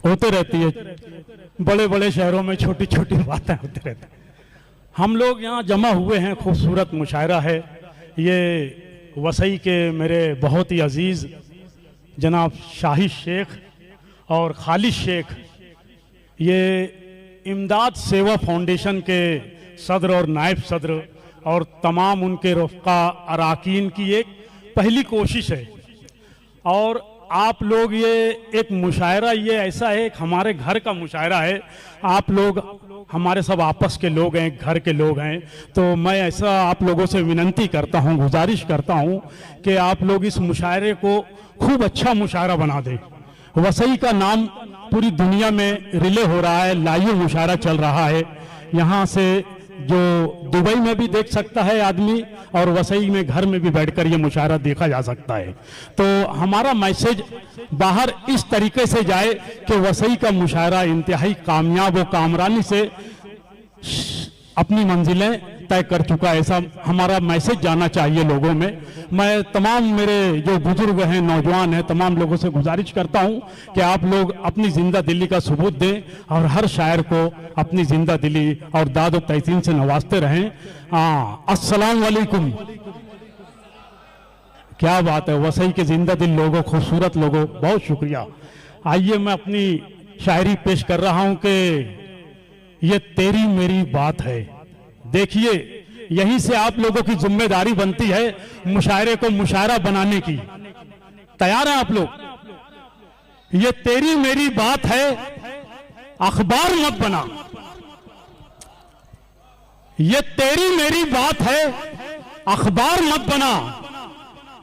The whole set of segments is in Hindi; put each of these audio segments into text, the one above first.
होते रहती है, बड़े बड़े शहरों में छोटी छोटी बातें होती रहती हैं। हम लोग यहाँ जमा हुए हैं, खूबसूरत मुशायरा है ये वसई के मेरे बहुत ही अजीज़ जनाब शाहिद शेख और खालिद शेख, ये इमदाद सेवा फाउंडेशन के सदर और नायब सदर और तमाम उनके रफ़्क़ा अराकीन की एक पहली कोशिश है। और आप लोग ये एक मुशायरा, ये ऐसा है, एक हमारे घर का मुशायरा है। आप लोग हमारे सब आपस के लोग हैं, घर के लोग हैं, तो मैं ऐसा आप लोगों से विनंती करता हूँ, गुजारिश करता हूँ कि आप लोग इस मुशायरे को खूब अच्छा मुशायरा बना दें। वसई का नाम पूरी दुनिया में रिले हो रहा है, लाइव मुशायरा चल रहा है। यहाँ से जो दुबई में भी देख सकता है आदमी, और वसई में घर में भी बैठकर ये मुशायरा देखा जा सकता है। तो हमारा मैसेज बाहर इस तरीके से जाए कि वसई का मुशायरा इंतहाई कामयाब व कामरानी से अपनी मंजिलें तय कर चुका है, ऐसा हमारा मैसेज जाना चाहिए लोगों में। मैं तमाम मेरे जो बुजुर्ग हैं, नौजवान हैं, तमाम लोगों से गुजारिश करता हूं कि आप लोग अपनी जिंदा दिली का सबूत दें और हर शायर को अपनी जिंदा दिली और दाद और तहसीन से नवाजते रहें। अस्सलाम वालेकुम। क्या बात है, वसई के जिंदा दिल लोगों, खूबसूरत लोगों, बहुत शुक्रिया। आइए मैं अपनी शायरी पेश कर रहा हूं कि ये तेरी मेरी बात है। देखिए, यहीं से आप लोगों की जिम्मेदारी बनती है मुशायरे को मुशायरा बनाने की। तैयार हैं आप लोग? ये तेरी मेरी बात है, अखबार मत बना। ये तेरी मेरी बात है, अखबार मत बना।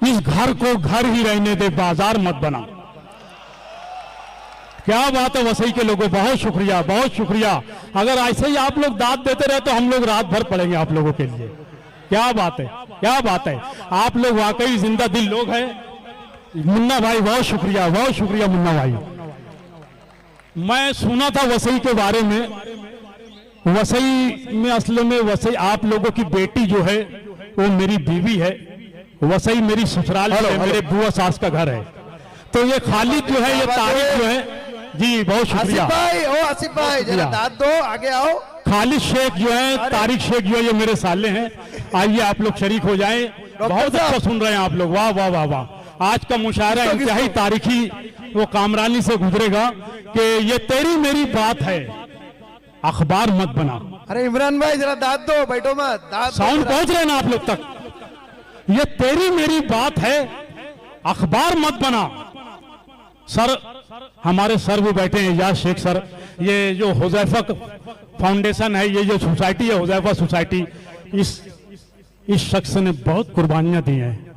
इस घर को घर ही रहने दे, बाजार मत बना। क्या बात है वसई के लोगों, बहुत शुक्रिया, बहुत शुक्रिया। अगर ऐसे ही आप लोग दाद देते रहे तो हम लोग रात भर पड़ेंगे आप लोगों के लिए। क्या बात है, क्या बात है, आप लोग वाकई जिंदा दिल लोग हैं। मुन्ना भाई बहुत शुक्रिया, बहुत शुक्रिया मुन्ना भाई। मैं सुना था वसई के बारे में, वसई में असल में वसई आप लोगों की बेटी जो है वो मेरी बीवी है। वसई मेरी ससुराल है, मेरे बुआ सास का घर है। तो ये खालिद जो है, ये तारिक जो है जी, बहुत शुक्रिया। आसिफ भाई जरा दाद दो, आगे आओ। खालिद शेख जो है, तारिक शेख जो है, ये मेरे साले हैं। आइए आप लोग शरीक हो जाएं। बहुत अच्छा सुन रहे हैं आप लोग, वाह वाह वाह वाह। आज का मुशायरा इंतहाई तारीखी वो कामरानी से गुजरेगा कि ये तेरी मेरी बात है, अखबार मत बना। अरे इमरान भाई जरा दाद दो, बैठो मत, दाद साउंड पहुंच रहे हैं ना आप लोग तक? ये तेरी मेरी बात है, अखबार मत बना। सर, हमारे सर भी बैठे हैं, एजाज शेख सर। ये जो हुज़ैफा फाउंडेशन है, ये जो सोसाइटी है हुज़ैफा सोसाइटी, इस शख्स ने बहुत कुर्बानियां दी हैं।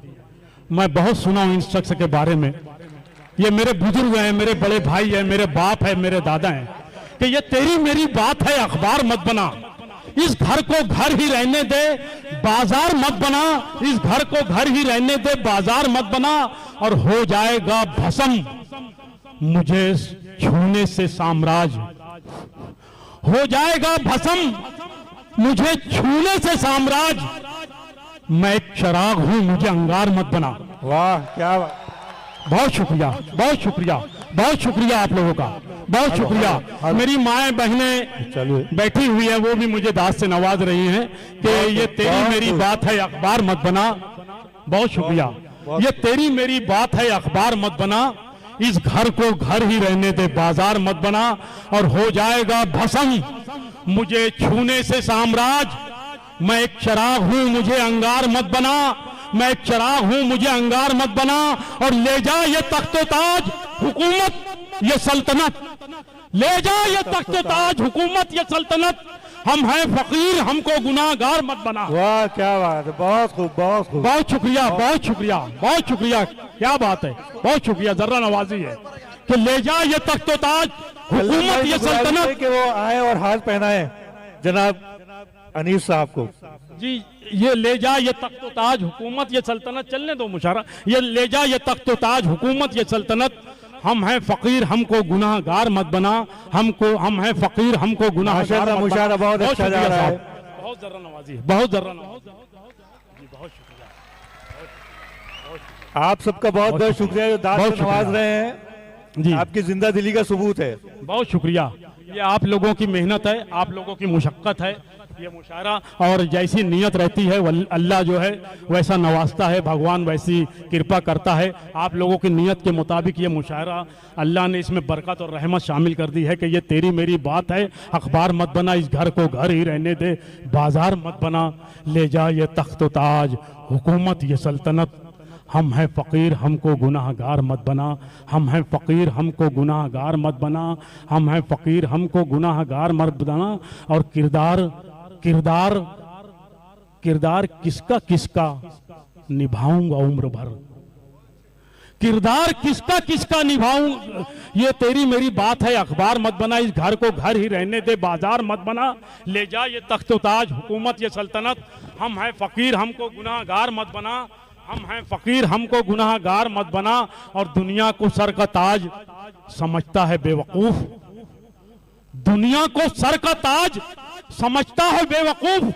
मैं बहुत सुना हूं इस शख्स के बारे में। ये मेरे बुजुर्ग हैं, मेरे बड़े भाई हैं, मेरे बाप है, मेरे दादा हैं कि ये तेरी मेरी बात है, अखबार मत बना। इस घर को घर ही रहने दे, बाजार मत बना। इस घर को घर ही रहने दे, बाजार मत बना। और हो जाएगा भस्म मुझे छूने से साम्राज्य, हो जाएगा भस्म मुझे छूने से साम्राज्य। मैं एक चिराग हूं, मुझे अंगार मत बना। वाह, क्या बात। बहुत शुक्रिया, बहुत शुक्रिया, बहुत शुक्रिया आप लोगों का, बहुत शुक्रिया। मेरी माएँ बहनें बैठी हुई हैं, वो भी मुझे दाद से नवाज रही हैं कि ये तेरी मेरी बात है, अखबार मत बना। बहुत शुक्रिया। ये तेरी मेरी बात है, अखबार मत बना। इस घर को घर ही रहने दे, बाजार मत बना। और हो जाएगा भस्म मुझे छूने से साम्राज्य। मैं एक चिराग हूं, मुझे अंगार मत बना। मैं एक चिराग हूं, मुझे अंगार मत बना। और ले जा ये तख्तो ताज हुकूमत, ये सल्तनत, ले जा ये तख्तो ताज हुकूमत, ये सल्तनत। हम हैं फकीर, हमको गुनाहगार मत बना। वाह, क्या बात है, बहुत खूब, बहुत खूब। बहुत शुक्रिया, बहुत शुक्रिया, बहुत शुक्रिया। क्या बात है, बहुत शुक्रिया। जर्रा नवाजी है कि ले जा ये तख्तो ताज हुकूमत, ये सल्तनत। कि वो आए और हाथ पहनाए जनाब अनीस साहब को जी। ये ले जा ये तख्तो ताज हुकूमत, ये सल्तनत। चलने दो मुशारा। ये ले जा ये तख्तो ताज हुकूमत, ये सल्तनत। हम हैं फकीर, हमको गुनाहगार मत बना। हम हैं फकीर, हमको गुनाहगार मत मुशारा बना। बहुत अच्छा जा रहा है। बहुत जर्रा नवाजी, बहुत जर्रा नवाजी। बहुत शुक्रिया। आप सबका बहुत बहुत शुक्रिया जो दाद से नवाज रहे हैं। जी। आपकी जिंदा दिली का सबूत है। बहुत शुक्रिया। ये आप लोगों की मेहनत है, आप लोगों की मुशक्क़त है, ये मुशायरा। और जैसी नीयत रहती है अल्लाह जो है वैसा नवाजता है, भगवान वैसी कृपा करता है। आप लोगों की नीयत के मुताबिक ये मुशायरा अल्लाह ने इसमें बरकत और रहमत शामिल कर दी है कि ये तेरी मेरी बात है। अखबार मत बना, इस घर को घर ही रहने दे, बाजार मत बना, ले जा ये तख्त व ताज, हुकूमत ये सल्तनत। हम हैं फ़कीर हमको गुनाहगार मत बना, हम हैं फ़कीर हमको गुनाहगार मत बना, हम हैं फ़कीर हमको गुनाहगार मत बना। और किरदार किरदार किरदार किसका किसका निभाऊंगा उम्र भर, किरदार किसका किसका निभाऊं, ये तेरी मेरी बात है। अखबार मत बना, इस घर को घर ही रहने दे, बाजार मत बना, ले जा ये तख्त व ताज, हुकूमत ये सल्तनत। हम हैं फ़कीर हमको गुनाहगार मत बना, हम हैं फ़कीर हमको गुनाहगार मत बना। और दुनिया को सर का ताज समझता है बेवकूफ, दुनिया को सर का ताज समझता है बेवकूफ,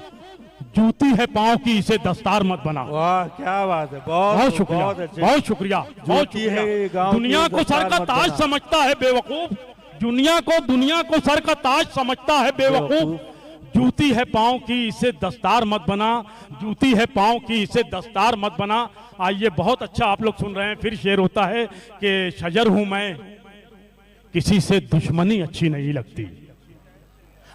जूती है पांव की इसे दस्तार मत बना। वाह क्या बात है, बहुत शुक्रिया, बहुत अच्छे। बहुत शुक्रिया, बहुत जूती है शुक्रिया। गाँव की दुनिया को सर का दस्तार मत ताज बना। समझता है बेवकूफ, दुनिया को सर का ताज समझता है बेवकूफ, जूती है पांव की इसे दस्तार मत बना, जूती है पांव की इसे दस्तार मत बना। आइए, बहुत अच्छा आप लोग सुन रहे हैं। फिर शेर होता है कि शजर हूं मैं, किसी से दुश्मनी अच्छी नहीं लगती।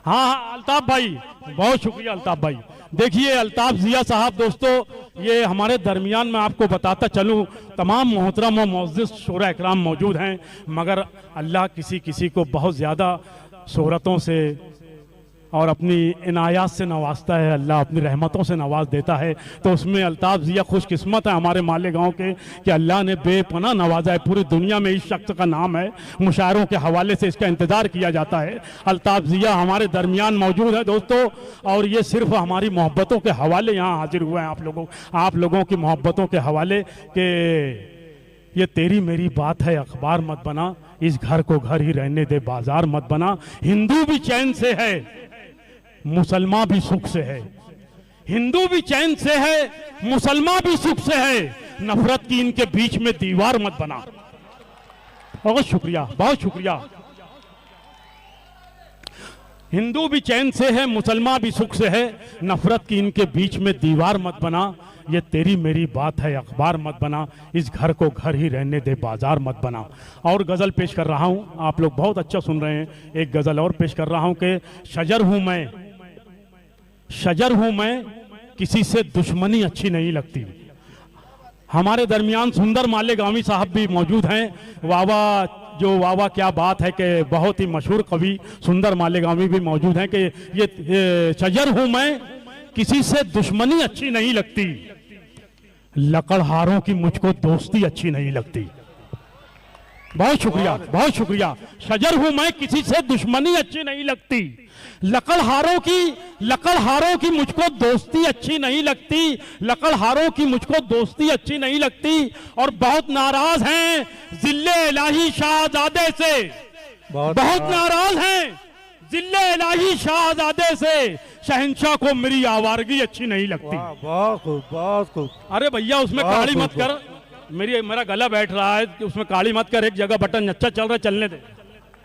हाँ हाँ अल्ताफ भाई, बहुत शुक्रिया अल्ताफ भाई। देखिए अल्ताफ जिया साहब, दोस्तों ये हमारे दरमियान में आपको बताता चलूं, तमाम मोहतरम और मुअज़्ज़िज़ शोरा इकराम मौजूद हैं, मगर अल्लाह किसी किसी को बहुत ज़्यादा शोहरतों से और अपनी इनायात से नवाजता है, अल्लाह अपनी रहमतों से नवाज देता है। तो उसमें अल्ताफ जिया खुशकिस्मत है हमारे मालेगांव के कि अल्लाह ने बेपनाह नवाजा है। पूरी दुनिया में इस शख्स का नाम है, मुशायरों के हवाले से इसका इंतज़ार किया जाता है। अल्ताफ जिया हमारे दरमियान मौजूद है दोस्तों, और ये सिर्फ हमारी मोहब्बतों के हवाले यहाँ हाजिर हुए हैं, आप लोगों की मोहब्बतों के हवाले के ये तेरी मेरी बात है। अखबार मत बना, इस घर को घर ही रहने दे, बाजार मत बना। हिंदू भी चैन से है, मुसलमान भी सुख से है, हिंदू भी चैन से है, मुसलमान भी सुख से है। नफरत की इनके बीच में दीवार मत बना। बहुत शुक्रिया, बहुत शुक्रिया। हिंदू भी चैन से है, मुसलमान भी सुख से है, नफरत की इनके बीच में दीवार मत बना। ये तेरी मेरी बात है, अखबार मत बना, इस घर को घर ही रहने दे, बाजार मत बना। और गज़ल पेश कर रहा हूँ, आप लोग बहुत अच्छा सुन रहे हैं। एक गज़ल और पेश कर रहा हूँ कि शजर हूँ मैं, शजर हूँ मैं, किसी से दुश्मनी अच्छी नहीं लगती। हमारे दरमियान सुंदर मालेगामी साहब भी मौजूद हैं। वावा क्या बात है कि बहुत ही मशहूर कवि सुंदर मालेगामी भी मौजूद हैं कि ये शजर हूँ मैं, किसी से दुश्मनी अच्छी नहीं लगती, लकड़हारों की मुझको दोस्ती अच्छी नहीं लगती। बहुत शुक्रिया, बहुत शुक्रिया। शजर हूं मैं, किसी से दुश्मनी अच्छी नहीं लगती, लकड़हारों की मुझको दोस्ती अच्छी नहीं लगती, लकड़हारों की मुझको दोस्ती अच्छी नहीं लगती। और बहुत नाराज हैं जिल्ले इलाही शाहजादे से, बहुत नाराज हैं जिल्ले इलाही शाहजादे से, शहंशाह को मेरी आवारगी अच्छी नहीं लगती। बहुत खूब, बहुत खूब। अरे भैया उसमें काली मत कर, मेरा गला बैठ रहा है कि उसमें काली मत कर, एक जगह बटन अच्छा चल रहा है चलने दे।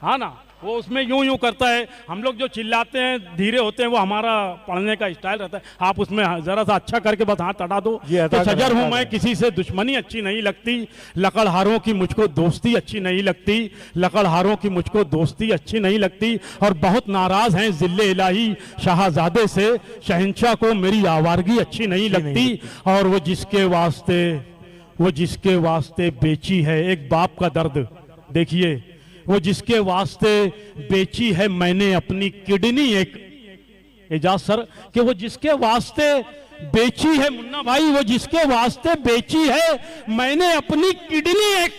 हाँ ना, वो उसमें यूं करता है। हम लोग जो चिल्लाते हैं धीरे होते हैं, वो हमारा पढ़ने का स्टाइल रहता है। आप उसमें जरा सा अच्छा करके बस हाथ हटा दो। तो शजर हूं मैं, किसी से दुश्मनी अच्छी नहीं लगती, लकड़हारों की मुझको दोस्ती अच्छी नहीं लगती, लकड़हारों की मुझको दोस्ती अच्छी नहीं लगती। और बहुत नाराज हैं जिल्ले इलाही शाहजादे से, शहंशाह को मेरी आवारगी अच्छी नहीं लगती। और वो जिसके वास्ते बेची है एक बाप का दर्द, देखिए वो जिसके वास्ते बेची है मैंने अपनी किडनी, एक एजाज सर, कि वो जिसके वास्ते बेची है, मुन्ना भाई, वो जिसके वास्ते बेची है मैंने अपनी किडनी एक,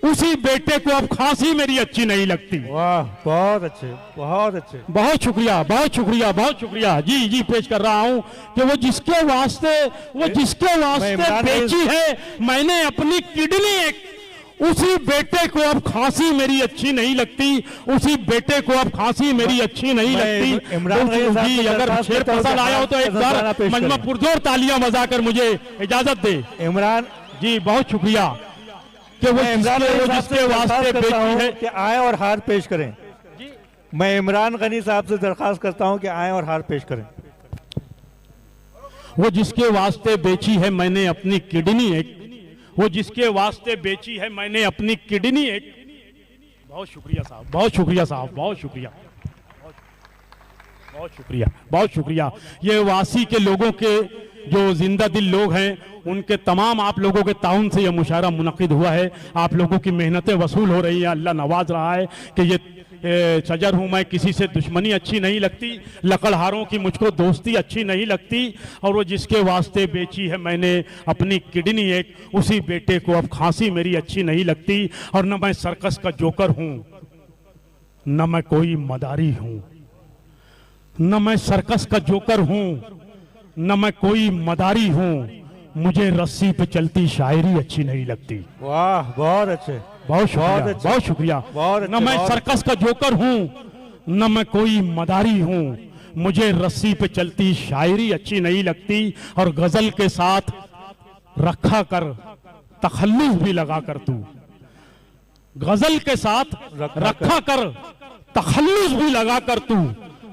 उसी बेटे को अब खांसी मेरी अच्छी नहीं लगती। वाह, बहुत अच्छे, बहुत अच्छे। बहुत शुक्रिया, बहुत शुक्रिया, बहुत शुक्रिया। जी पेश कर रहा हूं कि वो जिसके वास्ते बेची है मैंने अपनी किडनी एक, उसी बेटे को अब खांसी मेरी अच्छी नहीं लगती, उसी बेटे को अब खांसी मेरी अच्छी नहीं लगती। इमरान जी अगर शेर पसंद आया हो तो एक बार मजमा पुरजोर तालियां बजाकर मुझे इजाजत दे। इमरान जी बहुत शुक्रिया कि वो मैं इमरान गनी साहब से जिसके वास्ते दरख्वास्त करता बेची हूं है। कि आए और हार पेश करें। मैं इमरान गनी साहब से दरख्वास्त करता हूं कि आए और हार पेश करें। वो जिसके वास्ते बेची है मैंने अपनी किडनी एक, वो जिसके वास्ते बेची है मैंने अपनी किडनी एक। बहुत शुक्रिया साहब, बहुत शुक्रिया साहब, बहुत शुक्रिया, बहुत शुक्रिया, बहुत शुक्रिया। ये वासी के लोगों के जो जिंदा दिल लोग हैं, उनके तमाम आप लोगों के ताउन से यह मुशायरा मुनक़िद हुआ है। आप लोगों की मेहनतें वसूल हो रही हैं। अल्लाह नवाज रहा है कि ये सजर हूँ मैं, किसी से दुश्मनी अच्छी नहीं लगती, लकड़हारों की मुझको दोस्ती अच्छी नहीं लगती। और वो जिसके वास्ते बेची है मैंने अपनी किडनी एक, उसी बेटे को अब खांसी मेरी अच्छी नहीं लगती। और न मैं सर्कस का जोकर हूँ, न मैं कोई मदारी हूँ, न मैं सर्कस का जोकर हूँ, न मैं कोई मदारी हूँ। मुझे रस्सी पे चलती शायरी अच्छी नहीं लगती। वाह, बहुत अच्छे, बहुत शुक्रिया, अच्छे, बहुत शुक्रिया। बहुत अच्छे, न मैं बहुत सर्कस का जोकर हूँ, न मैं कोई मदारी हूँ। मुझे रस्सी पे चलती शायरी अच्छी नहीं लगती। और गजल के साथ रखा कर तखल्लुस भी लगा कर तू, गजल के साथ रखा कर तखल्लुस भी लगा कर तू,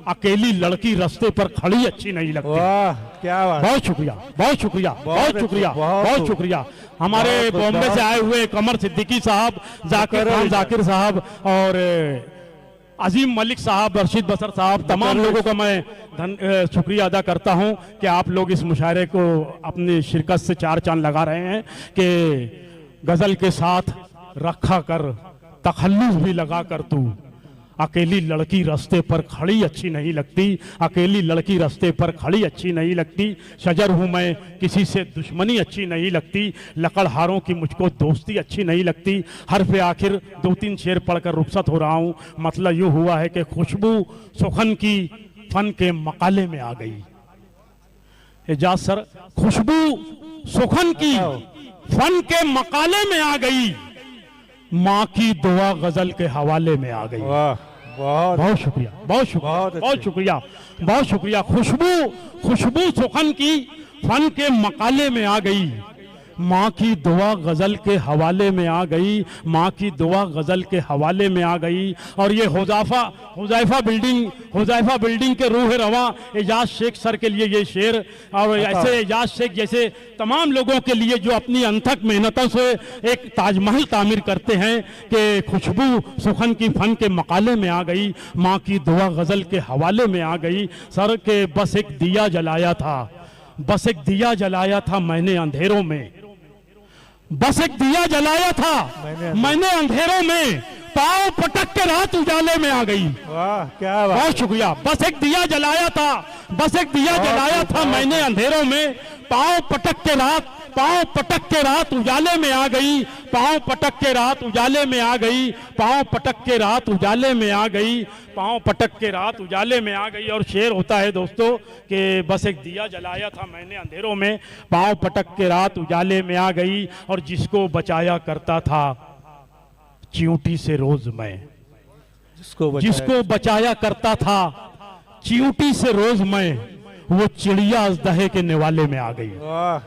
अकेली लड़की रास्ते पर खड़ी अच्छी नहीं लगती। वाह, क्या बात। बहुत शुक्रिया, बहुत शुक्रिया, बहुत शुक्रिया, बहुत शुक्रिया। हमारे बॉम्बे से आए हुए कमर सिद्दीकी साहब, जाकिर खान जाकिर साहब और अजीम मलिक साहब, रशीद बसर साहब, तमाम लोगों का मैं शुक्रिया अदा करता हूं कि आप लोग इस मुशायरे को अपनी शिरकत से चार चांद लगा रहे हैं कि गजल के साथ रखा कर तखल्लुस भी लगा कर तू, अकेली लड़की रास्ते पर खड़ी अच्छी नहीं लगती, अकेली लड़की रास्ते पर खड़ी अच्छी नहीं लगती। शजर हूँ मैं, किसी से दुश्मनी अच्छी नहीं लगती, लकड़हारों की मुझको दोस्ती अच्छी नहीं लगती। हरफ आखिर दो तीन शेर पढ़कर रुखसत हो रहा हूँ। मतलब यूँ हुआ है कि खुशबू सुखन की फन के मकाले में आ गई। एजाज सर, खुशबू सुखन की फन के मकाले में आ गई, माँ की दुआ गजल के हवाले में आ गई। वाह, बहुत बहुत शुक्रिया, बहुत शुक्रिया, बहुत शुक्रिया, बहुत शुक्रिया। खुशबू सुखन की फन के मकाले में आ गई, माँ की दुआ गजल के हवाले में आ गई, माँ की दुआ गजल के हवाले में आ गई। और ये हुज़ैफा बिल्डिंग के रूह रवा एजाज शेख सर के लिए ये शेर, और ऐसे एजाज शेख जैसे तमाम लोगों के लिए जो अपनी अनथक मेहनतों से एक ताजमहल तामीर करते हैं कि खुशबू सुखन की फन के मकाले में आ गई, माँ की दुआ गजल के हवाले में आ गई। सर के बस एक दिया जलाया था, बस एक दिया जलाया था मैंने अंधेरों में, बस एक दिया जलाया था मैंने अंधेरों में, पाँव पटक के रात उजाले में आ गई। वाह, क्या बात। बहुत शुक्रिया। बस एक दिया जलाया था, बस एक दिया जलाया था मैंने अंधेरों में, पाँव पटक के रात उजाले में आ गई, पाँव पटक के रात उजाले में आ गई, पाँव पटक के रात उजाले में आ गई, पाँव पटक के रात उजाले में आ गई। और शेर होता है दोस्तों कि बस एक दिया जलाया था मैंने अंधेरों में, पाँव पटक के रात उजाले में आ गई। और जिसको बचाया करता था चींटी से रोज मैं, जिसको बचाया करता था चींटी से रोज मैं, वो चिड़िया अजदहे के निवाले में आ गई। वाह,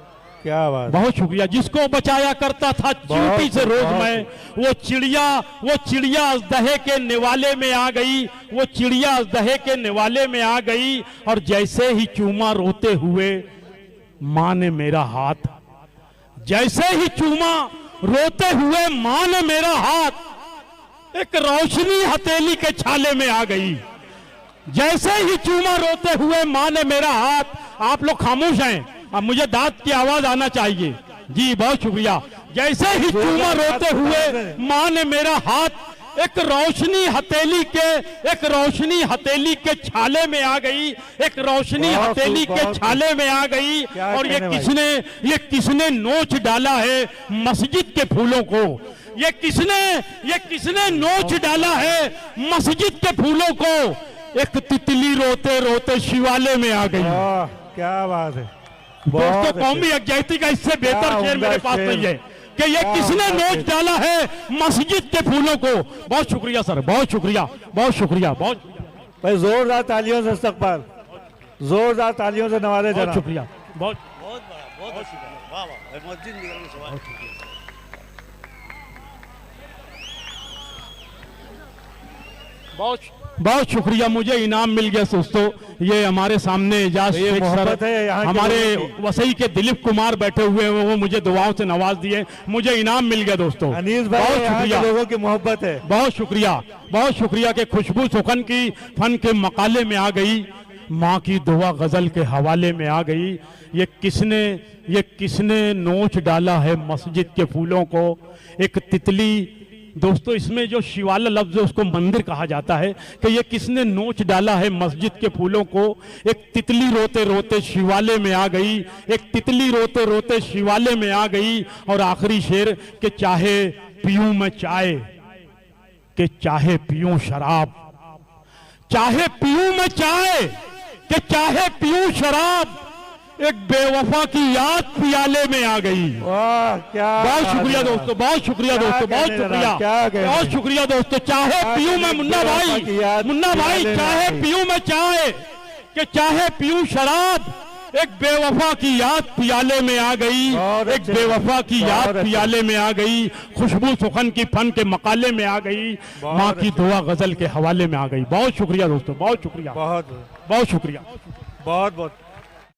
क्या बात। बहुत शुक्रिया। जिसको बचाया करता था चींटी से रोज मैं, वो चिड़िया अजदहे के निवाले में आ गई, वो चिड़िया अजदहे के निवाले में आ गई। और जैसे ही चूमा रोते हुए माँ ने मेरा हाथ, जैसे ही चूमा रोते हुए माँ ने मेरा हाथ, एक रोशनी हथेली के छाले में आ गई। जैसे ही चूमा रोते हुए माँ ने मेरा हाथ, आप लोग खामोश हैं, अब मुझे दांत की आवाज आना चाहिए जी। बहुत शुक्रिया। जैसे ही चूमा रोते हुए माँ ने मेरा हाथ, एक रोशनी हथेली के छाले में आ गई, एक रोशनी हथेली के छाले में आ गई। और ये किसने नोच डाला है मस्जिद के फूलों को, ये किसने नोच डाला है मस्जिद के फूलों को, एक तितली रोते रोते शिवाले में आ गई। क्या बात है दोस्तों, कौमी यकजहती का इससे बेहतर शेर मेरे पास नहीं है कि ये किसने नोच डाला है मस्जिद के फूलों को। बहुत शुक्रिया सर, बहुत शुक्रिया, बहुत शुक्रिया, बहुत भाई। जोरदार तालियों से इस्तकबाल, जोरदार तालियों से नवाजे बहुत जनाब। शुक्रिया, बहुत बहुत बड़ा, बहुत शुक्रिया। वाह वाह, बहुत बहुत शुक्रिया, मुझे इनाम मिल गया दोस्तों। ये हमारे सामने एजाज तो ये शेख मोहब्बत सर, है यहाँ के हमारे लोगों की। वसई के दिलीप कुमार बैठे हुए हैं, वो मुझे दुआओं से नवाज दिए, मुझे इनाम मिल गया दोस्तों। अनीस भाई, बहुत यहाँ शुक्रिया, के लोगों की मोहब्बत है। बहुत शुक्रिया, बहुत शुक्रिया कि खुशबू सुखन की फन के मकाले में आ गई, माँ की दुआ गजल के हवाले में आ गई। ये किसने नोच डाला है मस्जिद के फूलों को, एक तितली। दोस्तों इसमें जो शिवाला लफ्ज है उसको मंदिर कहा जाता है, कि ये किसने नोच डाला है मस्जिद के फूलों को, एक तितली रोते रोते शिवाले में आ गई, एक तितली रोते रोते शिवाले में आ गई। और आखिरी शेर कि चाहे पीऊं मैं चाय, कि चाहे पीऊं शराब, चाहे पीऊं मैं चाय, कि चाहे पीऊं शराब, एक बेवफा की याद पियाले में आ गई। वाह, क्या बहुत शुक्रिया दोस्तों, बहुत शुक्रिया दोस्तों, बहुत शुक्रिया, बहुत शुक्रिया दोस्तों। चाहे पीऊं मैं मुन्ना भाई, चाहे पीऊं मैं चाय, कि चाहे पीऊं शराब, एक बेवफा की याद पियाले में आ गई, एक बेवफा की याद पियाले में आ गई। खुशबू सुखन की फन के मकाले में आ गई, माँ की दुआ गजल के हवाले में आ गई। बहुत शुक्रिया दोस्तों, बहुत शुक्रिया, बहुत शुक्रिया, बहुत बहुत